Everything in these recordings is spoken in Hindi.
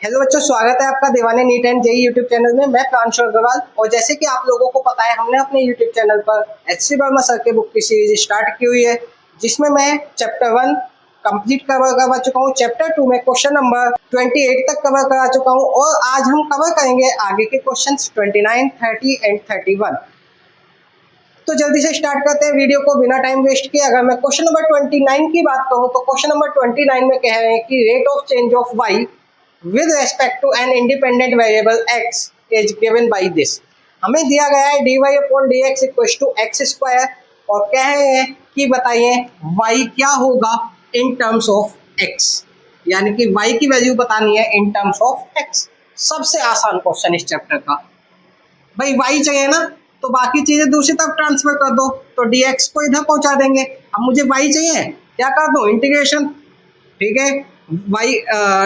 हेलो बच्चों, स्वागत है आपका दीवाने NEET and JEE YouTube channel में। मैं प्रांशु अग्रवाल। और जैसे कि आप लोगों को पता है, हमने अपने यूट्यूब चैनल पर एच.सी. वर्मा सर के बुक की सीरीज स्टार्ट की हुई है, जिसमें मैं चैप्टर 1 कंप्लीट कवर करवा चुका हूँ। चैप्टर 2 में क्वेश्चन नंबर 28 तक कवर करा चुका हूँ और आज हम कवर करेंगे आगे के क्वेश्चन 29, 30 एंड 31। तो जल्दी से स्टार्ट करते हैं वीडियो को बिना टाइम वेस्ट किए। अगर मैं क्वेश्चन नंबर 29 की बात करूं तो क्वेश्चन नंबर 29 में कह रहे हैं कि rate of change of y with respect to an independent variable x is given by this। हमें दिया गया है dy upon dx equal to X square और कह रहे हैं कि बताइए y क्या होगा इन टर्म्स ऑफ x, यानी कि y की वैल्यू बतानी है इन टर्म्स ऑफ x। सबसे आसान क्वेश्चन इस चैप्टर का। भाई y चाहिए ना, तो बाकी चीजें दूसरी तरफ ट्रांसफर कर दो, तो dx को इधर पहुंचा देंगे। अब मुझे y चाहिए, क्या कर दो, इंटीग्रेशन। ठीक है, y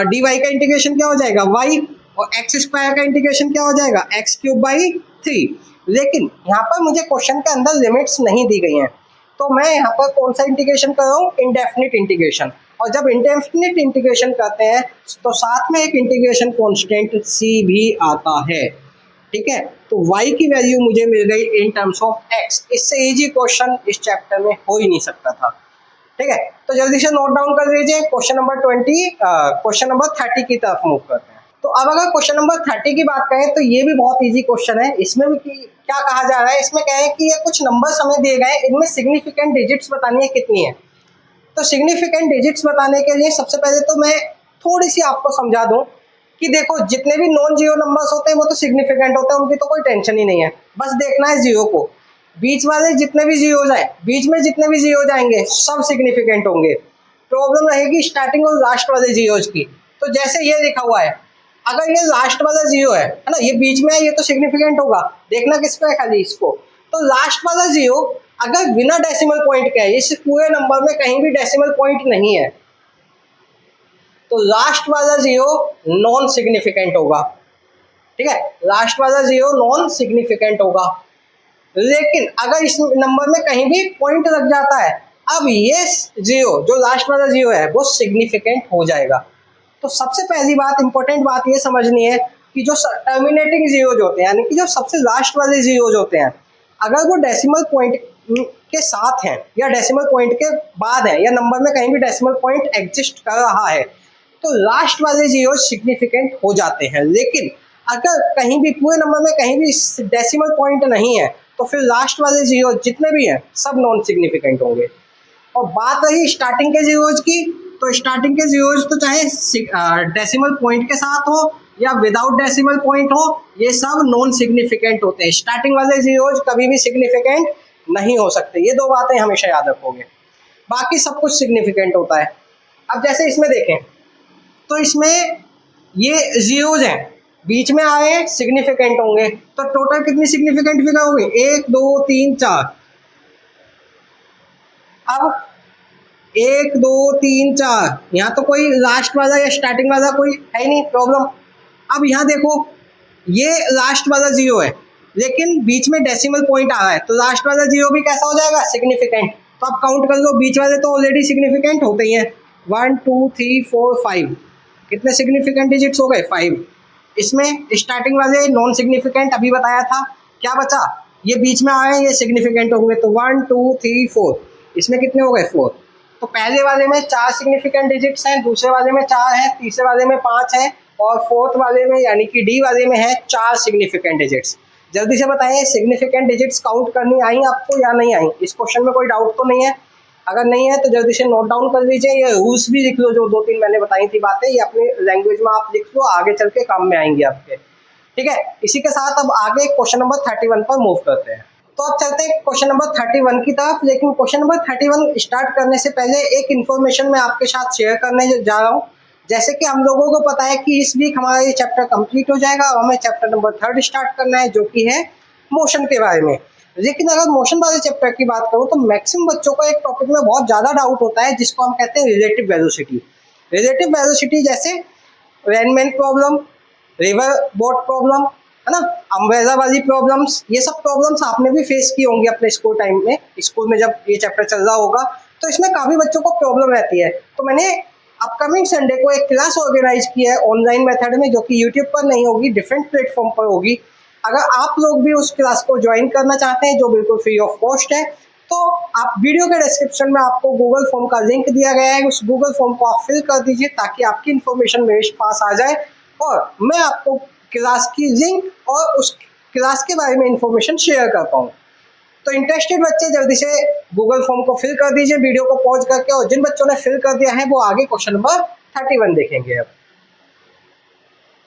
dy का इंटीग्रेशन क्या हो जाएगा y, और एक्स स्क्वायर का इंटीग्रेशन क्या हो जाएगा एक्स क्यूब बाई 3। लेकिन यहाँ पर मुझे क्वेश्चन के अंदर लिमिट्स नहीं दी गई हैं, तो मैं यहाँ पर कौन सा इंटीग्रेशन कर रहा हूँ, इंडेफिनिट इंटीग्रेशन। और जब इंडेफिनिट इंटीग्रेशन करते हैं तो साथ में एक इंटीग्रेशन कॉन्स्टेंट c भी आता है। ठीक है, तो y की वैल्यू मुझे मिल गई इन टर्म्स ऑफ x। इससे इजी क्वेश्चन इस चैप्टर में हो ही नहीं सकता था। ठीक है, तो जल्दी से नोट डाउन कर लीजिए। क्वेश्चन नंबर 30 की तरफ मूव करते हैं। तो अब अगर क्वेश्चन नंबर 30 की बात करें तो ये भी बहुत इजी क्वेश्चन है। इसमें भी क्या कहा जा रहा है, इसमें कह रहे हैं कि ये कुछ नंबर्स हमें दिए गए, इनमें सिग्निफिकेंट डिजिट्स बतानी है कितनी है। तो सिग्निफिकेंट डिजिट्स बताने के लिए सबसे पहले तो मैं थोड़ी सी आपको समझा दूं कि देखो, जितने भी नॉन जीरो नंबर्स होते हैं वो तो सिग्निफिकेंट होते हैं, उनकी तो कोई टेंशन ही नहीं है। बस देखना है जीरो को, बीच वाले जितने भी जीरो जाए, बीच में जितने भी जीरो जाएंगे सब सिग्निफिकेंट होंगे। प्रॉब्लम रहेगी स्टार्टिंग और लास्ट वाले जीरोज की। तो जैसे ये लिखा हुआ है, अगर ये लास्ट वाला जीरो है ना, ये बीच में है, ये तो सिग्निफिकेंट होगा। देखना किस पे है, खाली इसको। तो लास्ट वाला जीरो अगर बिना डेसिमल पॉइंट के है, इस पूरे नंबर में कहीं भी डेसिमल पॉइंट नहीं है, तो लास्ट वाला जीरो नॉन सिग्निफिकेंट होगा। ठीक है, लास्ट वाला जीरो नॉन सिग्निफिकेंट होगा। लेकिन अगर इस नंबर में कहीं भी पॉइंट लग जाता है, अब ये जीरो जो लास्ट वाला जीरो है वो सिग्निफिकेंट हो जाएगा। तो सबसे पहली बात, इंपॉर्टेंट बात ये समझनी है कि जो टर्मिनेटिंग जीरोज होते हैं, यानी कि जो सबसे लास्ट वाले जीरोज होते हैं, अगर वो डेसिमल पॉइंट के साथ हैं या डेसिमल पॉइंट के बाद है या नंबर में कहीं भी डेसिमल पॉइंट एग्जिस्ट कर रहा है, तो लास्ट वाले जीरो सिग्निफिकेंट हो जाते हैं। लेकिन अगर कहीं भी पूरे नंबर में कहीं भी डेसिमल पॉइंट नहीं है, तो फिर लास्ट वाले जीरो जितने भी हैं सब नॉन सिग्निफिकेंट होंगे। और बात रही स्टार्टिंग के जीरोज की, तो स्टार्टिंग के जीरोज तो चाहे डेसिमल पॉइंट के साथ हो या विदाउट डेसिमल पॉइंट हो, ये सब नॉन सिग्निफिकेंट होते हैं। स्टार्टिंग वाले जीरोज कभी भी सिग्निफिकेंट नहीं हो सकते। ये दो बातें हमेशा याद रखोगे, बाकी सब कुछ सिग्निफिकेंट होता है। अब जैसे इसमें देखें तो इसमें ये जीरोज हैं, बीच में आए सिग्निफिकेंट होंगे, तो टोटल कितनी सिग्निफिकेंट फिगर होगी, 1 2 3 4। अब 1 2 3 4, यहाँ तो कोई लास्ट वाला या स्टार्टिंग वाला कोई है नहीं प्रॉब्लम। अब यहाँ देखो, ये लास्ट वाला जीरो है लेकिन बीच में डेसिमल पॉइंट आ रहा है, तो लास्ट वाला जीरो भी कैसा हो जाएगा, सिग्निफिकेंट। तो आप काउंट कर लो, बीच वाले तो ऑलरेडी सिग्निफिकेंट होते ही हैं। 1 2 3 4 5, कितने सिग्निफिकेंट डिजिट्स हो गए, 5। इसमें स्टार्टिंग वाले नॉन सिग्निफिकेंट अभी बताया था, क्या बचा, ये बीच में आए ये सिग्निफिकेंट होंगे, तो 1 2 3 4, इसमें कितने हो गए, 4। तो पहले वाले में 4 सिग्निफिकेंट डिजिट्स हैं, दूसरे वाले में 4 हैं, तीसरे वाले में 5 हैं, और फोर्थ वाले में यानी कि डी वाले में है 4 सिग्निफिकेंट डिजिट्स। जल्दी से बताइए, सिग्निफिकेंट डिजिट्स काउंट करनी आई आपको या नहीं आई? इस क्वेश्चन में कोई डाउट तो नहीं है? अगर नहीं है तो जल्दी से नोट डाउन कर लीजिए। ये रूल्स भी लिख लो, जो 2-3 मैंने बताई थी बातें, ये अपनी लैंग्वेज में आप लिख लो, आगे चल के काम में आएंगी आपके। ठीक है, इसी के साथ अब आगे क्वेश्चन नंबर 31 पर मूव करते हैं। तो अब चलते हैं क्वेश्चन नंबर 31 की तरफ। लेकिन क्वेश्चन नंबर 31 स्टार्ट करने से पहले एक इन्फॉर्मेशन मैं आपके साथ शेयर करने जा रहा हूँ। जैसे कि हम लोगों को पता है कि इस वीक हमारा ये चैप्टर कंप्लीट हो जाएगा और हमें चैप्टर नंबर 3 स्टार्ट करना है, जो कि है मोशन के बारे में। लेकिन अगर मोशन वाले चैप्टर की बात करूँ तो मैक्सिमम बच्चों को एक टॉपिक में बहुत ज़्यादा डाउट होता है, जिसको हम कहते हैं रिलेटिव वेलोसिटी। रिलेटिव वेलोसिटी जैसे Rain Man problem, river boat problem, है ना, अम्ब्रेला वाली प्रॉब्लम्स, ये सब प्रॉब्लम्स आपने भी फेस की होंगी अपने स्कूल टाइम में। स्कूल में जब ये चैप्टर चल रहा होगा तो इसमें काफ़ी बच्चों को प्रॉब्लम रहती है। तो मैंने अपकमिंग संडे को एक क्लास ऑर्गेनाइज किया है ऑनलाइन मेथड में, जो कि यूट्यूब पर नहीं होगी, डिफरेंट प्लेटफॉर्म पर होगी। अगर आप लोग भी उस क्लास को ज्वाइन करना चाहते हैं, जो बिल्कुल फ्री ऑफ कॉस्ट है, तो आप वीडियो के डिस्क्रिप्शन में आपको गूगल फॉर्म का लिंक दिया गया है, उस गूगल फॉर्म को आप फिल कर दीजिए ताकि आपकी इन्फॉर्मेशन मेरे पास आ जाए और मैं आपको क्लास की लिंक और उस क्लास के बारे में इंफॉर्मेशन शेयर कर पाऊँ। तो इंटरेस्टेड बच्चे जल्दी से गूगल फॉर्म को फिल कर दीजिए वीडियो को पॉज करके, और जिन बच्चों ने फिल कर दिया है वो आगे क्वेश्चन नंबर 31 देखेंगे। अब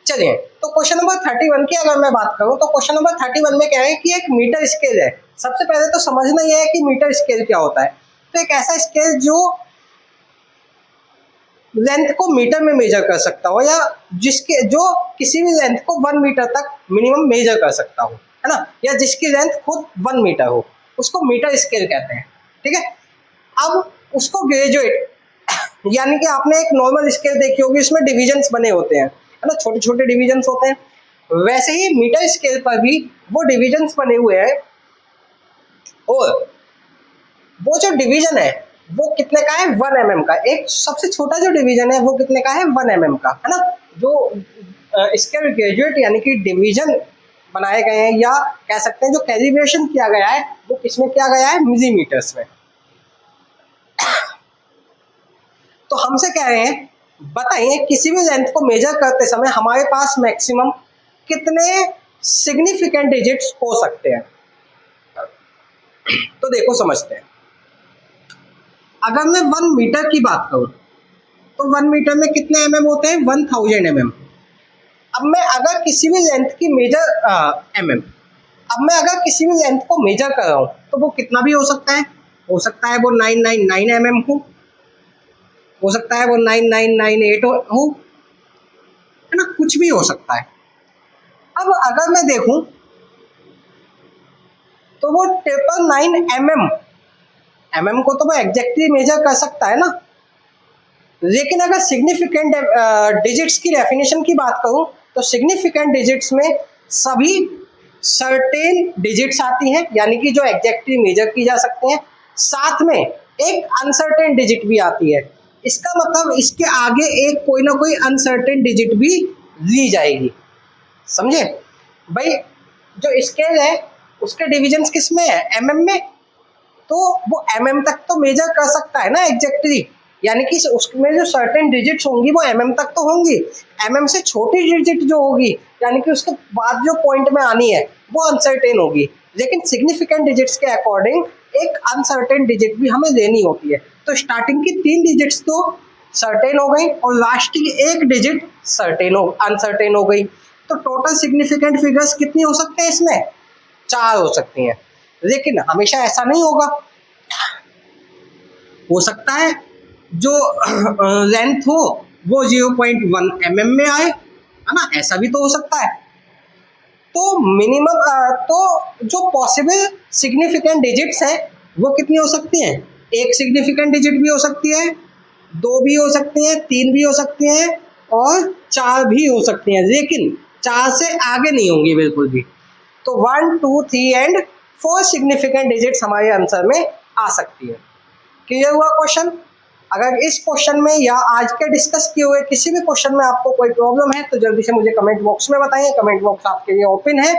चलिए, तो क्वेश्चन नंबर 31 की अगर मैं बात करूं तो क्वेश्चन नंबर 31 में क्या है कि एक मीटर स्केल है। सबसे पहले तो समझना यह है कि मीटर स्केल क्या होता है। तो एक ऐसा स्केल जो लेंथ को मीटर में मेजर कर सकता हो, या जो किसी भी लेंथ को 1 मीटर तक मिनिमम मेजर कर सकता हो, है ना, या जिसकी लेंथ खुद 1 मीटर हो, उसको मीटर स्केल कहते हैं। ठीक है, अब उसको ग्रेजुएट यानी कि आपने एक नॉर्मल स्केल देखी होगी, इसमें डिविजन्स बने होते हैं, है ना, छोटे छोटे डिविजन्स होते हैं। वैसे ही मीटर स्केल पर भी वो डिविजन्स बने हुए हैं, और वो जो डिवीजन है वो कितने का है, 1 mm का। एक सबसे छोटा जो डिवीजन है वो कितने का है, 1 mm का, है ना। जो स्केल ग्रेजुएट यानी कि डिवीजन बनाए गए हैं, या कह सकते हैं जो कैलिब्रेशन किया गया है, वो किसमें किया गया है, मिलीमीटर्स में। तो हमसे कह रहे हैं बताइए किसी भी लेंथ को मेजर करते समय हमारे पास मैक्सिमम कितने सिग्निफिकेंट डिजिट्स हो सकते हैं। तो देखो समझते हैं। अगर मैं 1 मीटर की बात करूं तो 1 मीटर में कितने mm होते हैं, 1000 mm। अब मैं अगर किसी भी लेंथ की अगर किसी भी लेंथ को मेजर कर रहा हूं तो वो कितना भी हो सकता है। हो सकता है वो 999 mm हो सकता है वो 9998 हो, है ना, कुछ भी हो सकता है। अब अगर मैं देखूं तो वो 999 mm को तो वो एग्जैक्टली मेजर कर सकता है ना। लेकिन अगर सिग्निफिकेंट डिजिट्स की डेफिनेशन की बात करूं तो सिग्निफिकेंट डिजिट्स में सभी सर्टेन डिजिट्स आती हैं, यानी कि जो एग्जैक्टली मेजर की जा सकते हैं, साथ में एक अनसर्टेन डिजिट भी आती है। इसका मतलब इसके आगे एक कोई ना कोई अनसर्टेन डिजिट भी ली जाएगी, समझे भाई। जो स्केल है उसके डिविजन्स किस में है, mm में, तो वो mm तक तो मेजर कर सकता है ना एग्जैक्टली, यानी कि उसमें जो सर्टेन डिजिट्स होंगी वो mm तक तो होंगी। mm से छोटी डिजिट जो होगी, यानी कि उसके बाद जो पॉइंट में आनी है, वो अनसर्टेन होगी। लेकिन सिग्निफिकेंट डिजिट्स के अकॉर्डिंग एक अनसर्टेन डिजिट भी हमें लेनी होती है। तो स्टार्टिंग की 3 डिजिट्स तो सर्टेन हो गई और लास्ट की 1 डिजिट अनसर्टेन हो गई। तो टोटल सिग्निफिकेंट फिगर्स कितनी हो सकते हैं, इसमें 4 हो सकती हैं। लेकिन हमेशा ऐसा नहीं होगा, हो सकता है जो लेंथ हो वो 0.1 mm में आए, है ना, ऐसा भी तो हो सकता है। तो मिनिमम तो जो पॉसिबल सिग्निफिकेंट डिजिट्स हैं वो कितनी हो सकती हैं, 1 सिग्निफिकेंट डिजिट भी हो सकती है, 2 भी हो सकती हैं, 3 भी हो सकती हैं और 4 भी हो सकती हैं, लेकिन 4 से आगे नहीं होंगी बिल्कुल भी। तो 1, 2, 3 एंड 4 सिग्निफिकेंट डिजिट्स हमारे आंसर में आ सकती है। क्लियर हुआ क्वेश्चन। अगर इस क्वेश्चन में या आज के डिस्कस किए हुए किसी भी क्वेश्चन में आपको कोई प्रॉब्लम है तो जल्दी से मुझे कमेंट बॉक्स में बताइए। कमेंट बॉक्स आपके लिए ओपन है।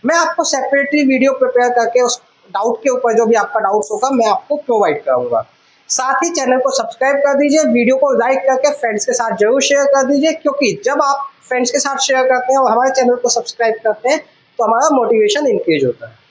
मैं आपको सेपरेटली वीडियो प्रिपेयर करके उस डाउट के ऊपर जो भी आपका डाउट्स होगा मैं आपको प्रोवाइड कराऊंगा। साथ ही चैनल को सब्सक्राइब कर दीजिए, वीडियो को लाइक करके फ्रेंड्स के साथ जरूर शेयर कर दीजिए, क्योंकि जब आप फ्रेंड्स के साथ शेयर करते हैं और हमारे चैनल को सब्सक्राइब करते हैं तो हमारा मोटिवेशन इंक्रीज होता है।